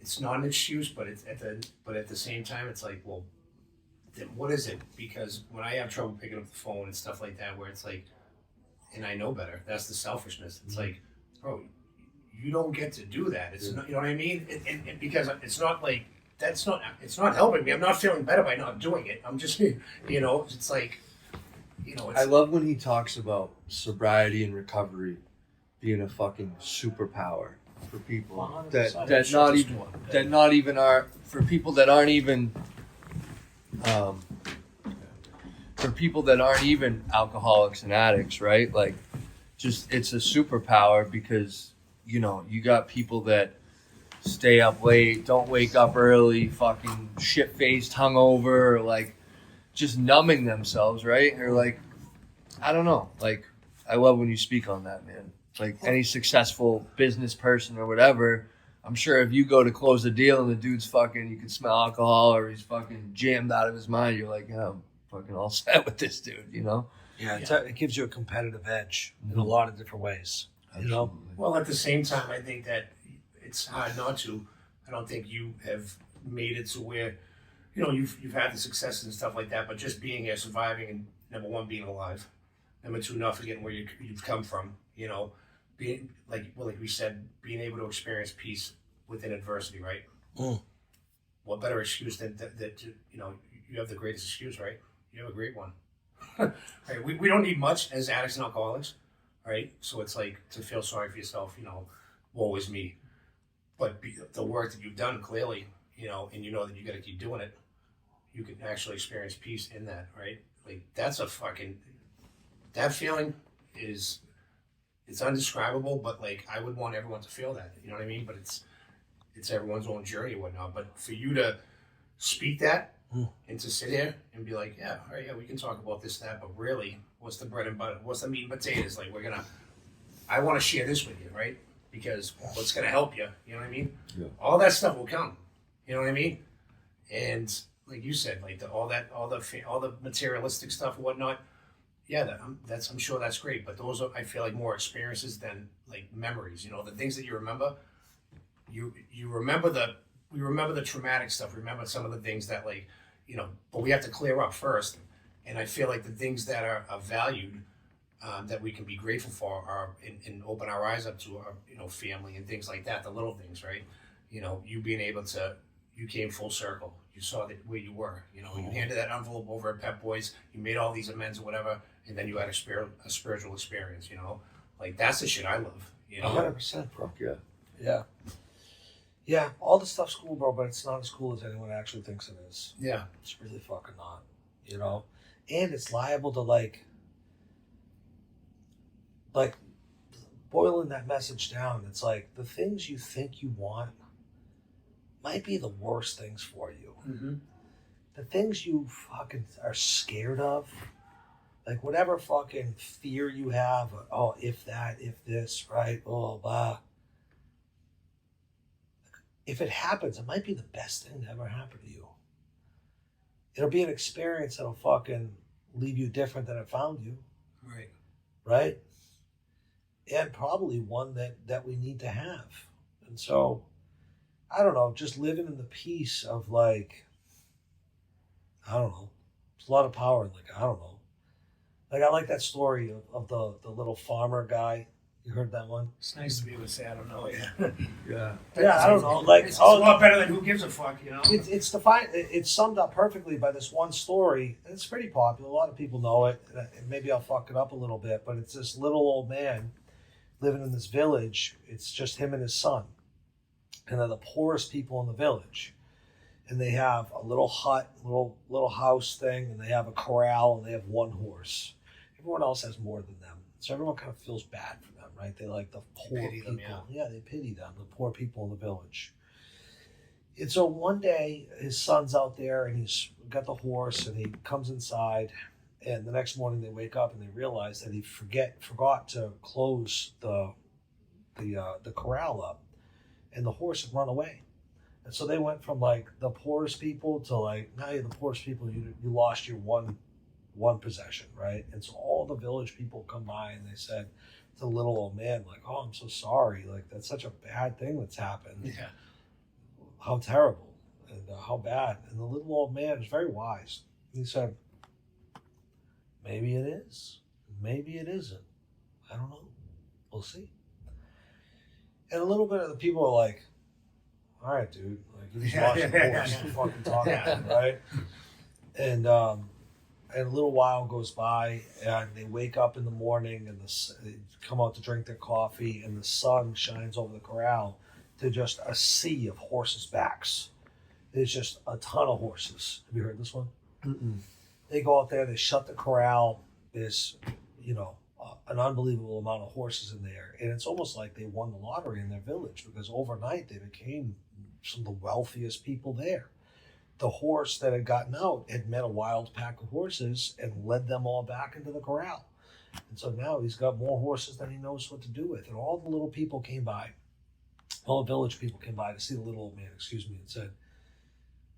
it's not an excuse, but at the same time, it's like, well, then what is it? Because when I have trouble picking up the phone and stuff like that, where it's like, and I know better, that's the selfishness. It's like, bro, you don't get to do that. It's not, you know what I mean? And because it's not like, it's not helping me. I'm not feeling better by not doing it. I'm just, it's like, it's, I love when he talks about sobriety and recovery being a fucking superpower for people 100%. that not even are, for people that aren't even alcoholics and addicts, right? Like, just, it's a superpower because you got people that stay up late, don't wake up early, fucking shit faced, hungover, or like just numbing themselves, right? Or like, I don't know. Like, I love when you speak on that, man. Like, any successful business person or whatever, I'm sure if you go to close a deal and the dude's fucking, you can smell alcohol or he's fucking jammed out of his mind, you're like, yeah, I'm fucking all set with this dude, Yeah, it gives you a competitive edge in a lot of different ways. Absolutely. well, at the same time, I think that it's hard not to. I don't think you have made it to where, you've had the successes and stuff like that, but just being here, surviving, and number one, being alive. Number two, not forgetting where you've come from, being like we said, being able to experience peace within adversity, right? What better excuse than that you have the greatest excuse, right? You have a great one. Right? We don't need much as addicts and alcoholics, right? So it's like to feel sorry for yourself, woe is me. But the work that you've done clearly, and you know that you got to keep doing it, you can actually experience peace in that, right? Like, that's that feeling it's undescribable, but like, I would want everyone to feel that, you know what I mean? But it's everyone's own journey and whatnot. But for you to speak that and to sit here and be like, yeah, all right, yeah, we can talk about this, that, but really, what's the bread and butter? What's the meat and potatoes? Like, I want to share this with you, right? Because what's going to help you, you know what I mean? Yeah. All that stuff will come, you know what I mean? And like you said, like all the materialistic stuff and whatnot, yeah, I'm sure that's great, but those are, I feel like, more experiences than like memories. The things that you remember, we remember the traumatic stuff. Remember some of the things that, like, but we have to clear up first. And I feel like the things that are valued, that we can be grateful for, are and open our eyes up to our family and things like that. The little things, right? You being able to, you came full circle. You saw that where you were. You handed that envelope over at Pep Boys. You made all these amends or whatever, and then you had a spiritual experience. Like, that's the shit I love. 100%, bro. Yeah. Yeah, all the stuff's cool, bro, but it's not as cool as anyone actually thinks it is. Yeah. It's really fucking not, And it's liable to, like boiling that message down, it's like the things you think you want might be the worst things for you. Mm-hmm. The things you fucking are scared of, like whatever fucking fear you have, if that, if this, right? Oh, blah. If it happens, it might be the best thing to ever happen to you. It'll be an experience that'll fucking leave you different than it found you. Right. Right? And probably one that we need to have. And so, I don't know, just living in the peace of, like, I don't know. There's a lot of power in, like, I don't know. Like, I like that story of the little farmer guy. You heard that one? It's nice to be able to say, I don't know, yeah. Yeah. Yeah, I don't know. Like, it's a lot better than who gives a fuck, It's defined. It's summed up perfectly by this one story. It's pretty popular. A lot of people know it. And maybe I'll fuck it up a little bit, but it's this little old man living in this village. It's just him and his son, and they're the poorest people in the village. And they have a little hut, little house thing, and they have a corral, and they have one horse. Everyone else has more than them, so everyone kind of feels bad for them, right? They like the poor people. Yeah, they pity them, the poor people in the village. And so one day, his son's out there, and he's got the horse, and he comes inside. And the next morning, they wake up and they realize that he forgot to close the corral up, and the horse had run away. And so they went from, like, the poorest people to, like, now you're the poorest people. You lost your one possession, right? And so all the village people come by and they said to the little old man, like, "Oh, I'm so sorry. Like, that's such a bad thing that's happened. Yeah. How terrible and how bad." And the little old man is very wise. He said, maybe it is. Maybe it isn't. I don't know. We'll see. And a little bit of the people are like, all right, dude. Like, you just watch the horse and fucking talk about it, right? And a little while goes by, and they wake up in the morning, and they come out to drink their coffee, and the sun shines over the corral to just a sea of horses' backs. There's just a ton of horses. Have you heard this one? Mm-mm. They go out there, they shut the corral. There's, an unbelievable amount of horses in there. And it's almost like they won the lottery in their village, because overnight they became some of the wealthiest people there. The horse that had gotten out had met a wild pack of horses and led them all back into the corral. And so now he's got more horses than he knows what to do with. And all the little people came by, all the village people came by to see the little old man, and said,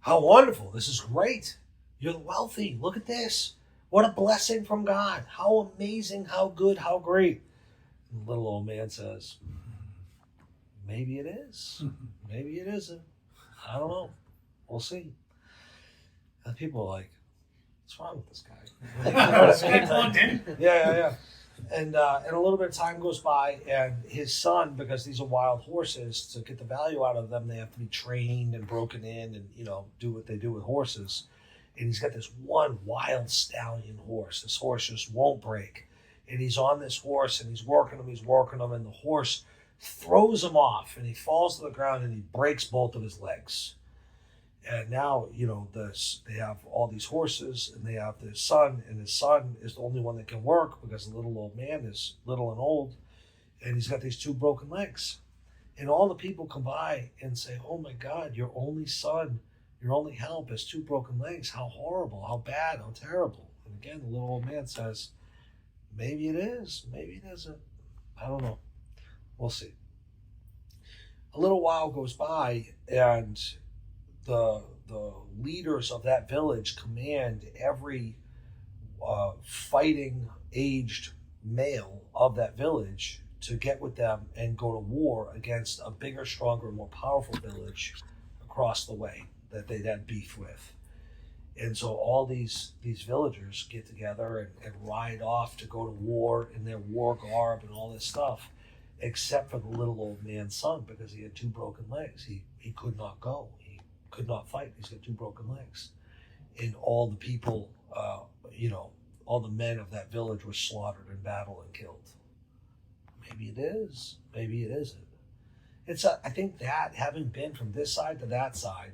how wonderful, this is great. You're wealthy, look at this. What a blessing from God. How amazing, how good, how great. And the little old man says, maybe it is. Maybe it isn't. I don't know. We'll see. And people are like, what's wrong with this guy? Yeah. And a little bit of time goes by, and his son, because these are wild horses, to get the value out of them, they have to be trained and broken in and, do what they do with horses. And he's got this one wild stallion horse. This horse just won't break. And he's on this horse, and he's working him, and the horse throws him off, and he falls to the ground, and he breaks both of his legs. And now, they have all these horses, and they have this son, and his son is the only one that can work because the little old man is little and old, and he's got these two broken legs. And all the people come by and say, oh my God, your only son, your only help has two broken legs. How horrible, how bad, how terrible. And again, the little old man says, maybe it is, maybe it isn't. I don't know. We'll see. A little while goes by, and the leaders of that village command every fighting aged male of that village to get with them and go to war against a bigger, stronger, more powerful village across the way that they'd had beef with. And so all these villagers get together and ride off to go to war in their war garb and all this stuff, except for the little old man's son, because he had two broken legs. He could not go. He could not fight. He's got two broken legs. And all the people, all the men of that village were slaughtered in battle and killed. Maybe it is. Maybe it isn't. I think that, having been from this side to that side,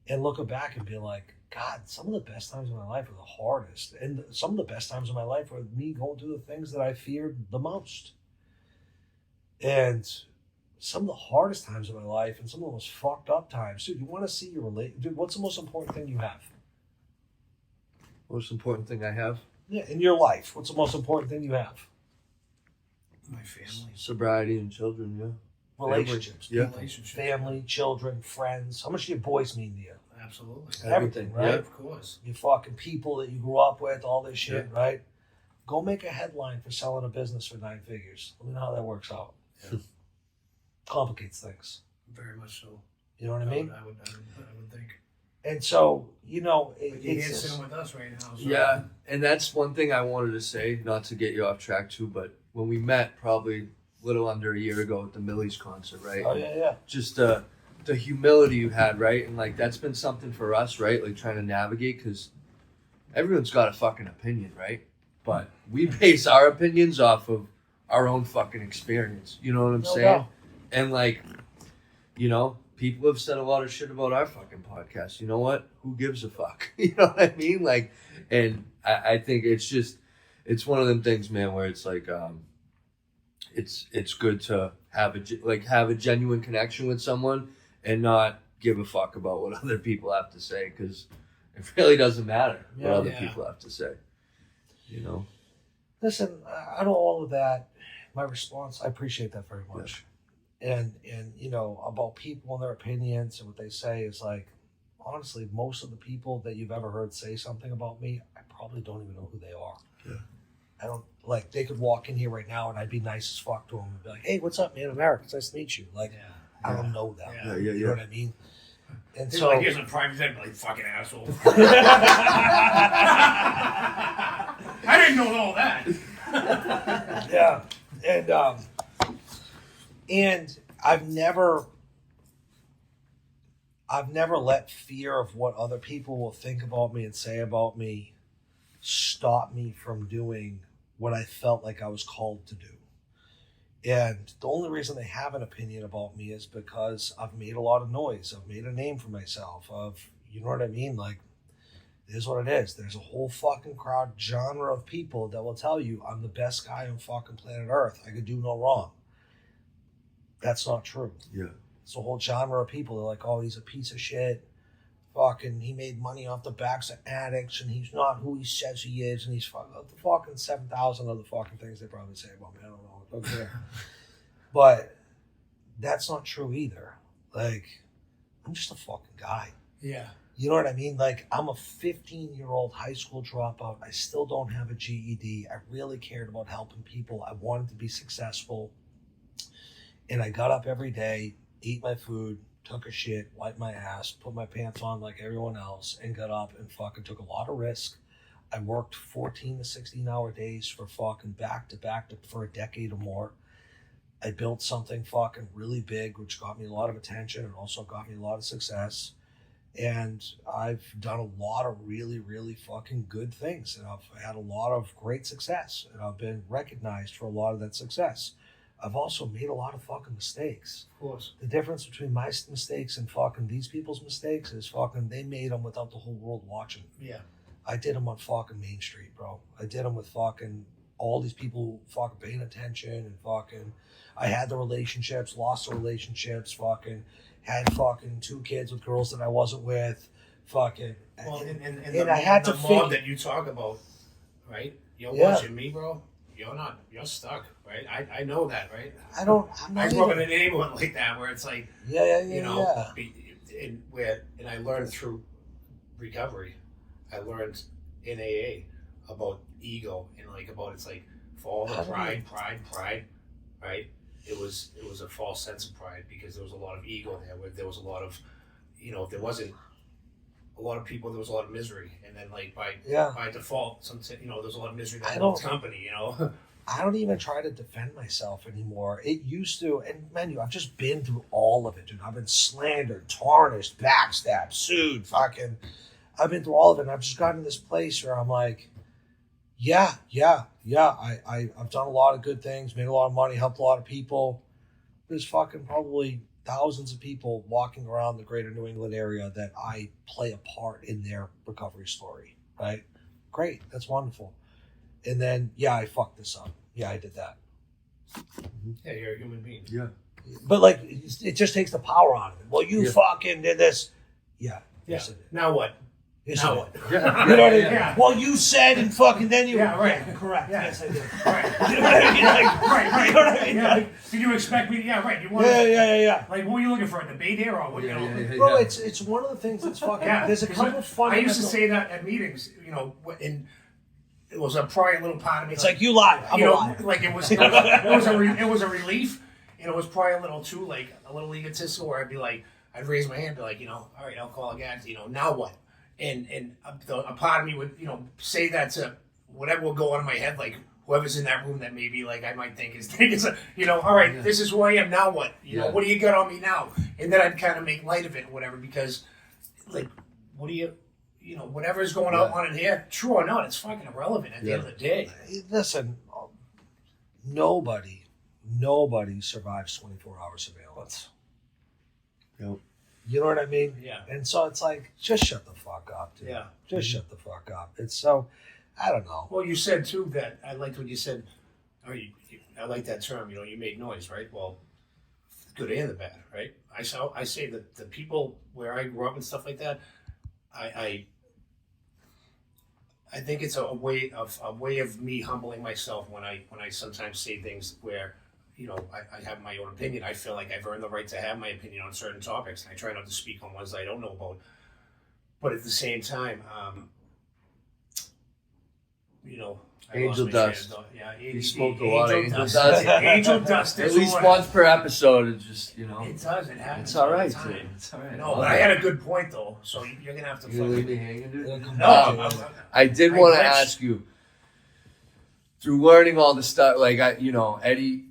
and looking back and being like, God, some of the best times of my life are the hardest. And some of the best times of my life are me going through the things that I feared the most. And some of the hardest times of my life and some of the most fucked up times. Dude, you want to see your Dude, what's the most important thing you have? Most important thing I have? Yeah, in your life. What's the most important thing you have? My family. Sobriety and children, yeah. Relationships. Yeah. Relationships. Family, children, friends. How much do your boys mean to you? Absolutely. Everything, right? Yeah, of course. Your fucking people that you grew up with, all this shit, right? Go make a headline for selling a business for 9 figures. Let me know how that works out. Yeah. Complicates things. Very much so. You know what I mean? I would think. And so, But you it's can't sit with us right now. So. Yeah, and that's one thing I wanted to say, not to get you off track too, but when we met probably a little under a year ago at the Millie's concert, right? Oh, yeah. Just the humility you had, right? And like that's been something for us, right? Like trying to navigate, because everyone's got a fucking opinion, right? But we base our opinions off of our own fucking experience. You know what I'm saying? doubt. And like, people have said a lot of shit about our fucking podcast. You know what? Who gives a fuck? You know what I mean? Like, and I think it's one of them things, man, where it's like, it's good to have a genuine connection with someone and not give a fuck about what other people have to say, because it really doesn't matter what other people have to say. Listen, out of all of that, my response, I appreciate that very much. Yeah. And about people and their opinions and what they say is like, honestly, most of the people that you've ever heard say something about me, I probably don't even know who they are. Yeah. I don't, they could walk in here right now and I'd be nice as fuck to them and be like, hey, what's up, man? I'm Eric. It's nice to meet you. I don't know them. Yeah. You know what I mean? And He's so like, here's a private jet, like, fucking asshole. I didn't know all that. yeah, and I've never let fear of what other people will think about me and say about me stop me from doing what I felt like I was called to do. And the only reason they have an opinion about me is because I've made a lot of noise. I've made a name for myself. You know what I mean? Like, it is what it is. There's a whole fucking crowd genre of people that will tell you I'm the best guy on fucking planet Earth. I could do no wrong. That's not true. Yeah. It's a whole genre of people. They're like, oh, he's a piece of shit. Fucking, he made money off the backs of addicts, and he's not who he says he is, and he's fucking 7,000 other fucking things they probably say about me. I don't know. Okay. But that's not true either. Like, I'm just a fucking guy. Yeah. You know what I mean? Like, I'm a 15-year-old high school dropout. I still don't have a GED. I really cared about helping people. I wanted to be successful. And I got up every day, ate my food, took a shit, wiped my ass, put my pants on like everyone else, and got up and fucking took a lot of risk. I worked 14 to 16-hour days for fucking back to for a decade or more. I built something fucking really big, which got me a lot of attention and also got me a lot of success. And I've done a lot of really, really fucking good things. And I've had a lot of great success. And I've been recognized for a lot of that success. I've also made a lot of fucking mistakes. Of course. The difference between my mistakes and fucking these people's mistakes is fucking they made them without the whole world watching. Yeah. I did them on fucking Main Street, bro. I did them with fucking all these people fucking paying attention and fucking. I had the relationships, lost the relationships, fucking had fucking 2 kids with girls that I wasn't with, fucking. Well, and I had to mob that you talk about, right? You're watching me, bro. You're stuck, right? I know that, right? I'm not I grew up in a neighborhood like that where it's like, and I learned through recovery. I learned in AA about ego and like about it's like for all the pride, right? It was a false sense of pride because there was a lot of ego there. Where there was a lot of, if there wasn't a lot of people, there was a lot of misery, and then like by default, there's a lot of misery that owns company. I don't even try to defend myself anymore. It used to, and man, I've just been through all of it, dude. I've been slandered, tarnished, backstabbed, sued, fucking. I've been through all of it, and I've just gotten to this place where I'm like, I've done a lot of good things, made a lot of money, helped a lot of people. There's fucking probably thousands of people walking around the greater New England area that I play a part in their recovery story, right? Great, that's wonderful. And then, I fucked this up. Yeah, I did that. Yeah, you're a human being. Yeah. But like, it just takes the power out of it. Well, you fucking did this. Yeah. Yes, I did. Now what? Yes, now I what? did. You know what I mean? Yeah. Well, you said and fucking then you. Yeah, right. Yeah, correct. Yeah. Yes, I did. Right. You know what I mean? Like, right. You know what I mean? Yeah. Like, Did you expect me? Yeah, right. You want? Yeah. Like, what were you looking for? A debate here, or what? Bro, it's one of the things that's fucking. Yeah. There's a couple of fun. I used to say that at meetings. And it was a probably a little part of me. It's like you lied. I'm alive. Like it was a relief, and it was probably a little too like a little egotistical. Where I'd be like, I'd raise my hand, and be like, all right, I'll call again. Now what? And a part of me would say that to whatever will go on in my head, like whoever's in that room that maybe like I might think is all right, this is who I am. Now what? What do you got on me now? And then I'd kind of make light of it or whatever because like what do you. Whatever's going on in here, true or not, it's fucking irrelevant at the end of the day. Listen, nobody survives 24-hour surveillance. Yep. You know what I mean? Yeah. And so it's like, just shut the fuck up, dude. Yeah. Just shut the fuck up. It's so, I don't know. Well, you said too that I liked what you said. I like that term. You made noise, right? Well, good and the bad, right? I say that the people where I grew up and stuff like that. I think it's a way of me humbling myself when I sometimes say things where I have my own opinion. I feel like I've earned the right to have my opinion on certain topics, and I try not to speak on ones I don't know about. But at the same time, know, I Angel lost my train of dust. thought. Yeah, You smoked a lot of angel dust. Angel dust. At is least on. once per episode, it just, It does. It happens. It's all the right, time. dude. It's all right. No, but I had a good point though, so you're gonna have to. You gonna leave me fucking... hanging, dude? No, I did I want to glitched. ask you, through learning all the stuff, like Eddie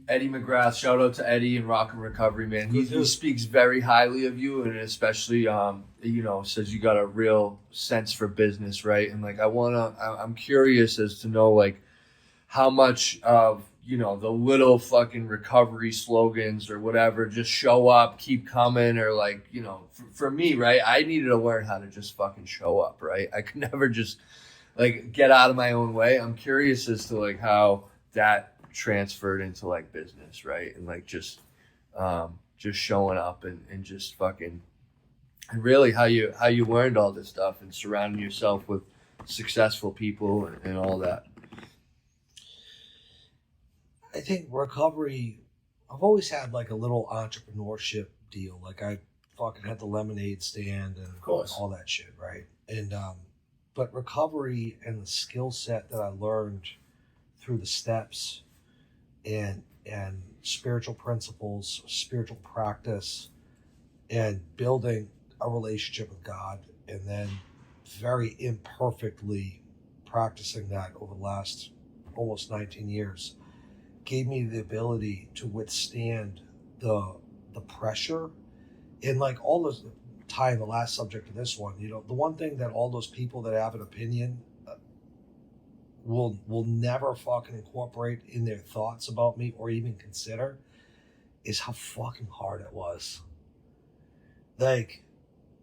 McGrath, shout out to Eddie and Rock and Recovery, man. He speaks very highly of you, and especially says you got a real sense for business, right? And like I'm curious as to know like how much of the little fucking recovery slogans or whatever just show up, keep coming, or like for me, right? I needed to learn how to just fucking show up, right? I could never just like get out of my own way. I'm curious as to like how that transferred into like business, right? And like just showing up and just fucking, and really how you learned all this stuff and surrounding yourself with successful people and all that. I think recovery, I've always had like a little entrepreneurship deal. Like I fucking had the lemonade stand and Of course. all that shit, right? And but recovery and the skill set that I learned through the steps and spiritual principles, spiritual practice, and building a relationship with God, and then very imperfectly practicing that over the last almost 19 years, gave me the ability to withstand the pressure and like all those. Tying the last subject to this one, the one thing that all those people that have an opinion will never fucking incorporate in their thoughts about me or even consider is how fucking hard it was. Like,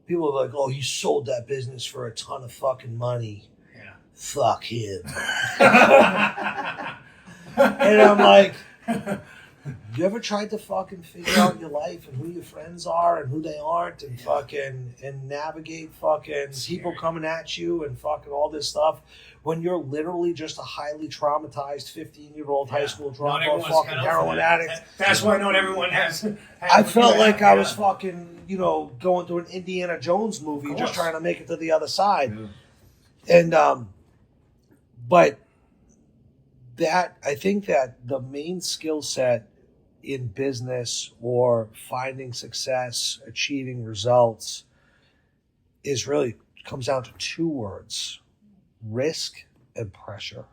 people are like, oh, you sold that business for a ton of fucking money. Yeah. Fuck him. And I'm like, you ever tried to fucking figure out your life and who your friends are and who they aren't and fucking and navigate fucking people coming at you and fucking all this stuff when you're literally just a highly traumatized 15-year-old high school dropout fucking heroin addict? That's why not everyone has. I felt like I was fucking, going through an Indiana Jones movie just trying to make it to the other side. Yeah. And, but I think that the main skill set in business or finding success, achieving results comes down to two words: risk and pressure.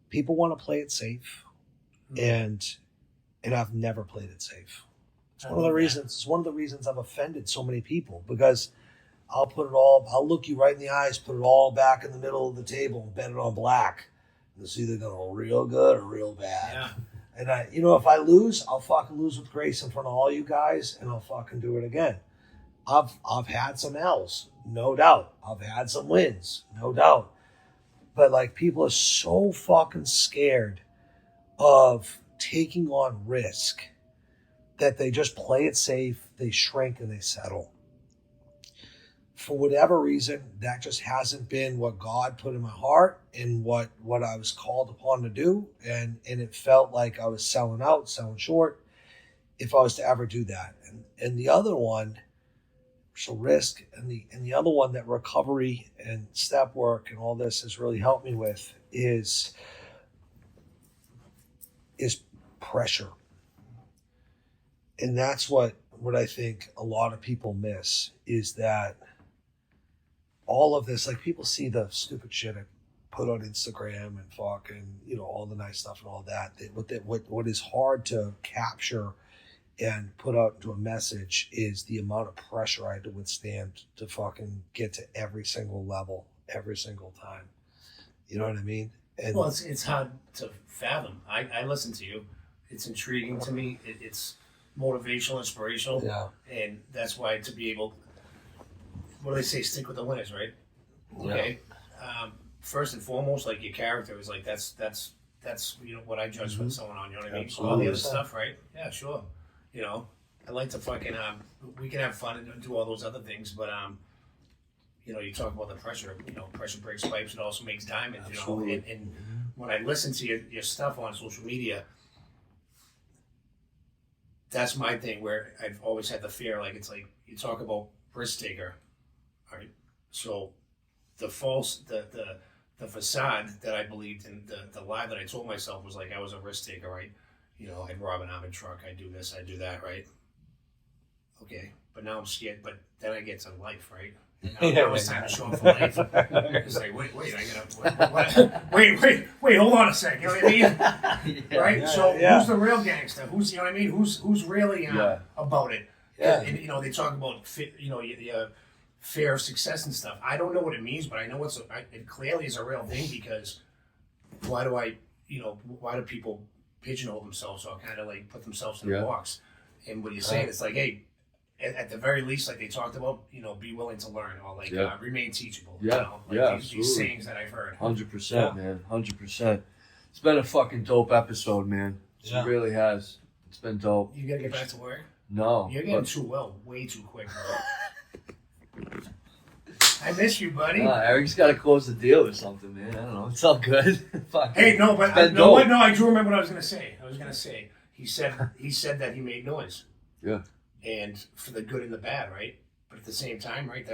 People want to play it safe, and I've never played it safe. It's one of the reasons I've offended so many people, because I'll look you right in the eyes, put it all back in the middle of the table and bet it on black. It's either going to go real good or real bad. Yeah. And if I lose, I'll fucking lose with grace in front of all you guys, and I'll fucking do it again. I've had some L's, no doubt. I've had some wins, no doubt. But like, people are so fucking scared of taking on risk that they just play it safe, they shrink and they settle. For whatever reason, that just hasn't been what God put in my heart and what I was called upon to do. And it felt like I was selling short if I was to ever do that. And the other one, so risk, and the other one that recovery and step work and all this has really helped me with is pressure. And that's what I think a lot of people miss, is that all of this, like, people see the stupid shit I put on Instagram and fucking, all the nice stuff and all that. What is hard to capture and put out into a message is the amount of pressure I had to withstand to fucking get to every single level, every single time. You know what I mean? And well, it's hard to fathom. I listen to you. It's intriguing to me. It's motivational, inspirational. Yeah. And that's why, to be able, what do they say? Stick with the winners, right? Okay. First and foremost, like, your character is like, that's what I judge with someone on. You know what I mean? Absolutely. All the other stuff, right? Yeah, sure. I like to fucking we can have fun and do all those other things, but you talk about the pressure. Pressure breaks pipes. It also makes diamonds. Absolutely. And when I listen to your stuff on social media, that's my thing, where I've always had the fear. Like, it's like, you talk about risk taker, all right? So the the facade that I believed in, the lie that I told myself was like I was a risk taker, right? You know, I'd rob an armored truck, I'd do this, I'd do that, right? Okay, but now I'm scared. But then I get to life, right? Now it's time to show up for life. It's like, wait, I gotta wait, hold on a second. You know what I mean? Right? So who's the real gangster? Who's, you know what I mean? Who's really about it? Yeah. And, you know, they talk about fear of success and stuff. I don't know what it means, but I know it clearly is a real thing, because why do people pigeonhole themselves or kind of like put themselves in a box? And what you're saying, it's like, hey, at the very least, like they talked about, you know, be willing to learn, or like remain teachable. Yeah, you know? Like these sayings that I've heard. 100%, man. 100%. It's been a fucking dope episode, man. It really has. It's been dope. You gotta get back to work? No. You're getting way too quick, bro. I miss you, buddy. Eric's got to close the deal or something, man. I don't know. It's all good. Hey, no, but I do remember what I was gonna say. He said that he made noise. Yeah. And for the good and the bad, right? But at the same time, right?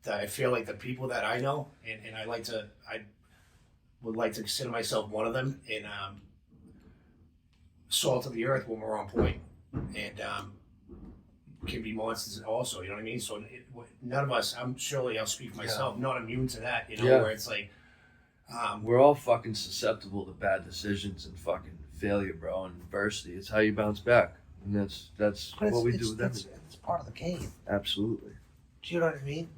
I feel like the people that I know, and I would like to consider myself one of them, and salt of the earth when we're on point, and can be monsters also. You know what I mean? So none of us, I'll speak for myself, not immune to that. You know, where it's like we're all fucking susceptible to bad decisions and fucking failure, bro, and adversity. It's how you bounce back. And that's what we do with everything. It's part of the game. Absolutely. Do you know what I mean?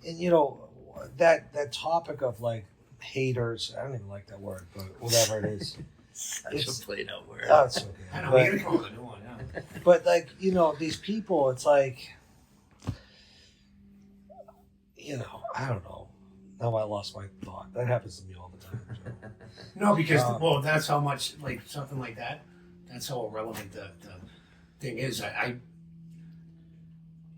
And you know, that topic of like haters, I don't even like that word, but whatever it is. It's a played out word. Oh, it's okay. I know, we call it a new one, yeah. But like, you know, these people, it's like, you know, I don't know. Now I lost my thought. That happens to me all the time. So. No, because that's how much, like something like that. That's how irrelevant the thing is.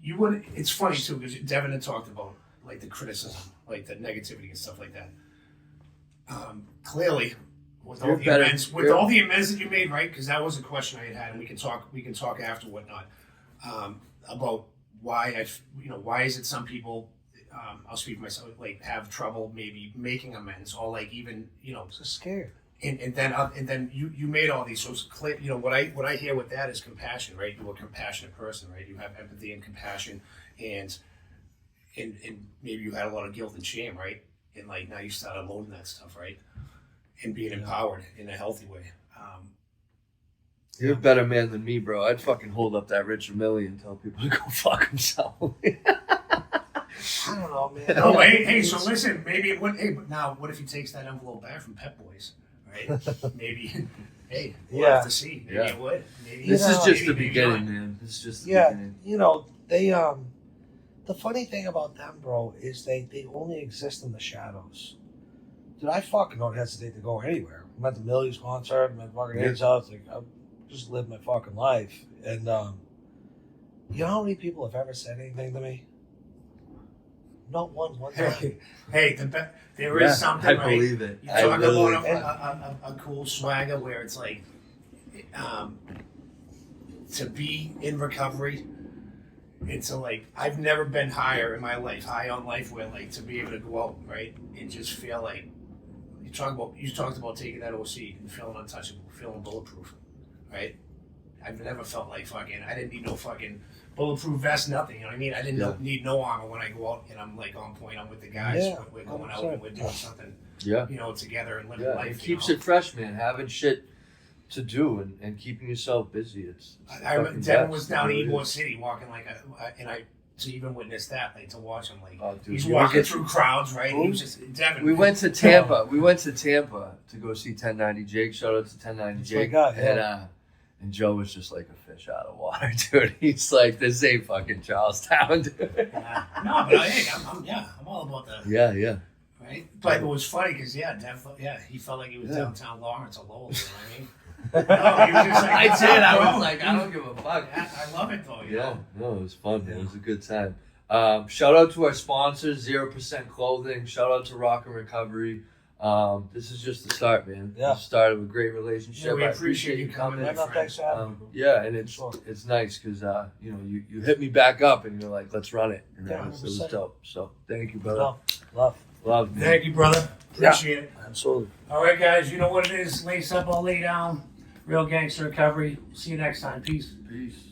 You wouldn't. It's funny too, because Devin had talked about like the criticism, like the negativity and stuff like that. Clearly, with all the amends that you made, right? Because that was a question I had, and we can talk after whatnot about why why is it some people. I'll speak for myself. Like have trouble maybe making amends, or like even just scared. And then you made all these, so it's clear. You know what I hear with that is compassion, right? You're a compassionate person, right? You have empathy and compassion, and maybe you had a lot of guilt and shame, right? And like now you start unloading that stuff, right? And being empowered in a healthy way. You're a better man than me, bro. I'd fucking hold up that Richard Mille and tell people to go fuck themselves. I don't know, man. No, hey, so listen, maybe it would. Hey, but now what if he takes that envelope back from Pep Boys? Right? Maybe, hey, we'll have to see. Maybe it would. Maybe this is just the beginning, man. This is just the beginning. You know, they the funny thing about them, bro, is they only exist in the shadows. Dude, I fucking don't hesitate to go anywhere. I'm at the Millie's concert, I'm at fucking Abe's house, like I just live my fucking life. And you know how many people have ever said anything to me? Not one time. Hey, there is something, I right? believe it. You talk about a cool swagger where it's like to be in recovery. It's like I've never been higher in my life, high on life, where like to be able to go out, right, and just feel like you talked about taking that OC and feeling untouchable, feeling bulletproof, right? I've never felt like fucking. I didn't need no fucking bulletproof vest, nothing. You know what I mean? I didn't need no armor when I go out and I'm like on point. I'm with the guys. Yeah, we're going out and we're doing something. Yeah. Together and living life. It keeps it fresh, man. Having shit to do and keeping yourself busy. I remember Devin was down in Ybor City walking to even witness that, like to watch him, like he's walking through crowds, right? He was just Devin. We went to Tampa. We went to Tampa to go see 1090 Jake. Shout out to 1090 Jake. And Joe was just like a fish out of water, dude. He's like, this ain't fucking Charlestown, dude. No, but hey, I'm all about that. Yeah. Right? But it was funny because, he felt like he was downtown Lawrence or Lowell, you know what I mean? No, he was just like, I did. I was like, I don't give a fuck. I love it though, No, it was fun, man. It was a good time. Shout out to our sponsors, 0% Clothing. Shout out to Rock and Recovery. This is just the start, man. Yeah. This started with a great relationship. Yeah, we appreciate you coming. Thanks for having me. Yeah, and it's nice because you hit me back up and you're like, let's run it. And it was dope. So thank you, brother. Love. Love you. Thank you, brother. Appreciate it. Absolutely. All right, guys, you know what it is. Lace up, I'll lay down. Real Gangster Recovery. See you next time. Peace. Peace.